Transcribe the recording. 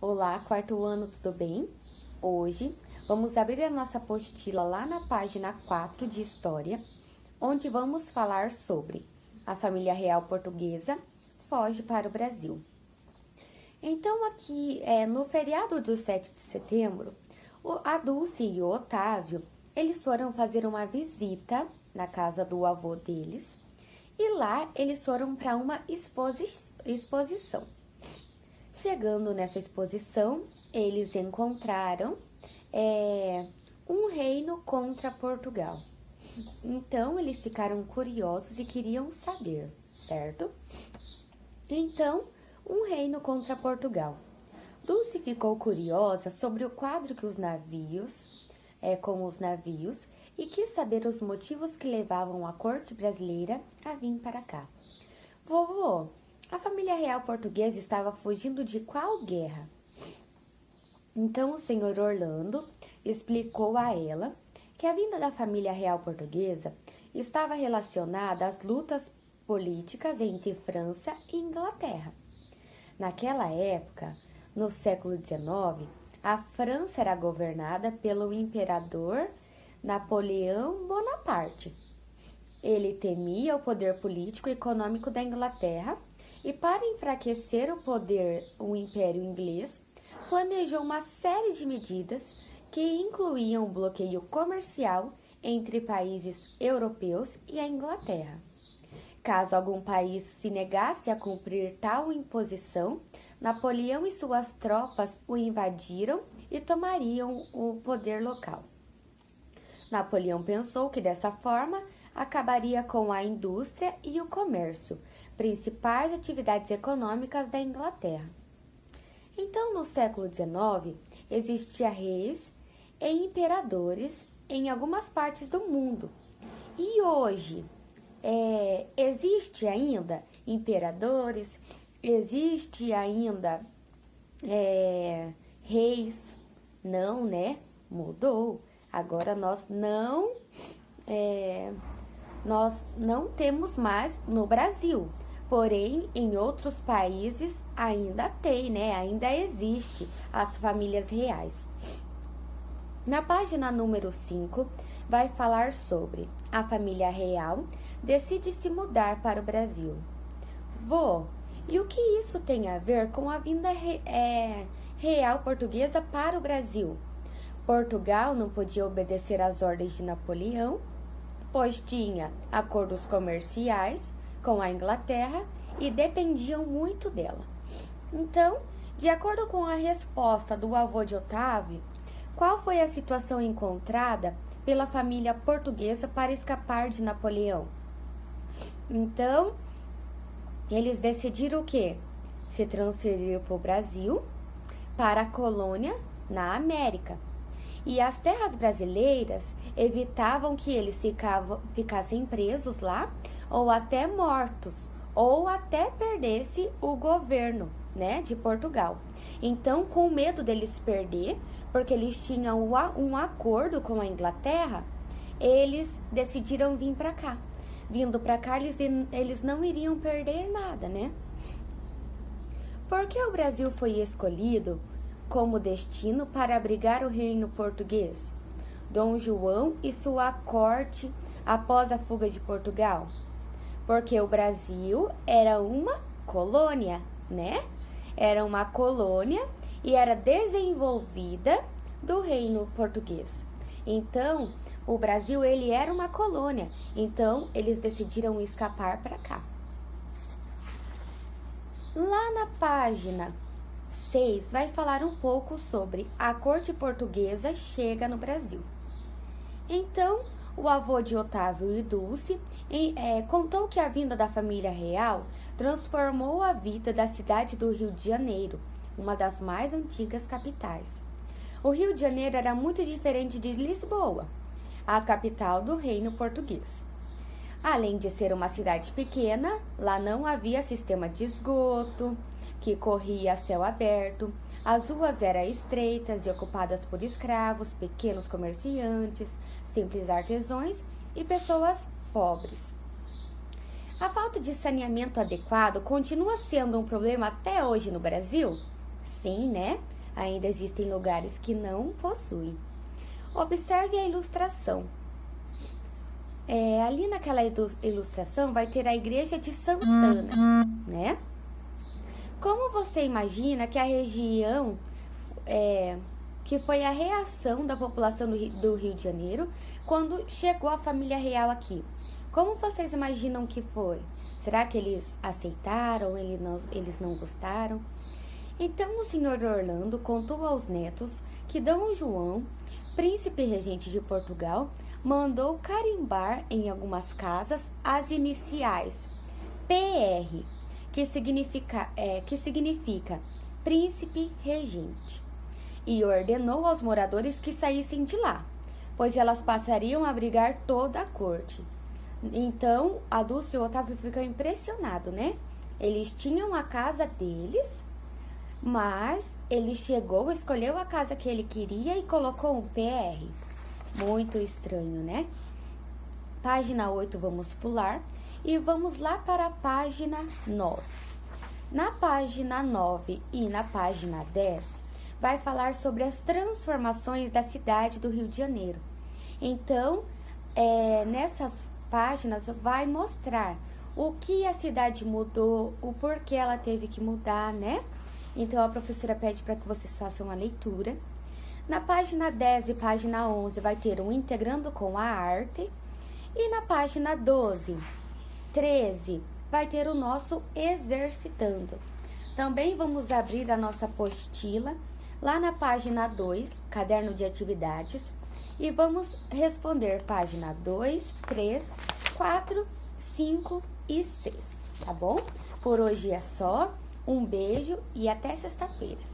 Olá, quarto ano, tudo bem? Hoje vamos abrir a nossa apostila lá na página 4 de História, onde vamos falar sobre a família real portuguesa foge para o Brasil. Então, aqui no feriado do 7 de setembro, a Dulce e o Otávio, eles foram fazer uma visita na casa do avô deles e lá eles foram para uma exposição. Chegando nessa exposição, eles encontraram um reino contra Portugal. Então, eles ficaram curiosos e queriam saber, certo? Então, um reino contra Portugal. Dulce ficou curiosa sobre o quadro que os navios, com os navios, e quis saber os motivos que levavam a corte brasileira a vir para cá. Vovô, a família real portuguesa estava fugindo de qual guerra? Então o senhor Orlando explicou a ela que a vinda da família real portuguesa estava relacionada às lutas políticas entre França e Inglaterra. Naquela época, no século XIX, a França era governada pelo imperador Napoleão Bonaparte. Ele temia o poder político e econômico da Inglaterra e, para enfraquecer o Império Inglês, planejou uma série de medidas que incluíam o bloqueio comercial entre países europeus e a Inglaterra. Caso algum país se negasse a cumprir tal imposição, Napoleão e suas tropas o invadiram e tomariam o poder local. Napoleão pensou que dessa forma acabaria com a indústria e o comércio, principais atividades econômicas da Inglaterra. Então, no século XIX, existiam reis e imperadores em algumas partes do mundo. E hoje, existe ainda imperadores, existe ainda reis? Não, né? Mudou. Agora nós não temos mais no Brasil. Porém, em outros países ainda tem, né? Ainda existe as famílias reais. Na página número 5, vai falar sobre a família real decide se mudar para o Brasil. Vô, e o que isso tem a ver com a vinda real portuguesa para o Brasil? Portugal não podia obedecer às ordens de Napoleão, pois tinha acordos comerciais com a Inglaterra e dependiam muito dela. Então, de acordo com a resposta do avô de Otávio, qual foi a situação encontrada pela família portuguesa para escapar de Napoleão? Então, eles decidiram o quê? Se transferir para o Brasil, para a colônia na América. E as terras brasileiras evitavam que eles ficassem presos lá, ou até mortos, ou até perdesse o governo, né, de Portugal. Então, com medo deles perder, porque eles tinham um acordo com a Inglaterra, eles decidiram vir para cá. Vindo para cá, eles não iriam perder nada, né? Por que o Brasil foi escolhido como destino para abrigar o reino português? Dom João e sua corte após a fuga de Portugal? Porque o Brasil era uma colônia, né? Era uma colônia e era desenvolvida do reino português. Então, o Brasil ele era uma colônia. Então, eles decidiram escapar para cá. Lá na página 6 vai falar um pouco sobre a corte portuguesa chega no Brasil. Então, o avô de Otávio e Dulce contou que a vinda da família real transformou a vida da cidade do Rio de Janeiro, uma das mais antigas capitais. O Rio de Janeiro era muito diferente de Lisboa, a capital do reino português. Além de ser uma cidade pequena, lá não havia sistema de esgoto, que corria a céu aberto, as ruas eram estreitas e ocupadas por escravos, pequenos comerciantes, simples artesãos e pessoas pobres. A falta de saneamento adequado continua sendo um problema até hoje no Brasil? Sim, né? Ainda existem lugares que não possuem. Observe a ilustração. Ali naquela ilustração vai ter a igreja de Santana, né? Como você imagina que a região, que foi a reação da população do Rio de Janeiro quando chegou a família real aqui? Como vocês imaginam que foi? Será que eles aceitaram, eles não gostaram? Então o senhor Orlando contou aos netos que Dom João, príncipe regente de Portugal, mandou carimbar em algumas casas as iniciais PR, que significa príncipe regente, e ordenou aos moradores que saíssem de lá, pois elas passariam a abrigar toda a corte. Então, a Dulce e o Otávio ficam impressionados, né? Eles tinham a casa deles, mas ele chegou, escolheu a casa que ele queria e colocou um PR. Muito estranho, né? Página 8 vamos pular e vamos lá para a página 9. Na página 9 e na página 10, vai falar sobre as transformações da cidade do Rio de Janeiro. Então, nessas páginas vai mostrar o que a cidade mudou, o porquê ela teve que mudar, né? Então, a professora pede para que vocês façam a leitura. Na página 10 e página 11 vai ter um Integrando com a Arte. E na página 12, 13, vai ter o nosso Exercitando. Também vamos abrir a nossa apostila lá na página 2, Caderno de Atividades. E vamos responder página 2, 3, 4, 5 e 6, tá bom? Por hoje é só. Um beijo e até sexta-feira.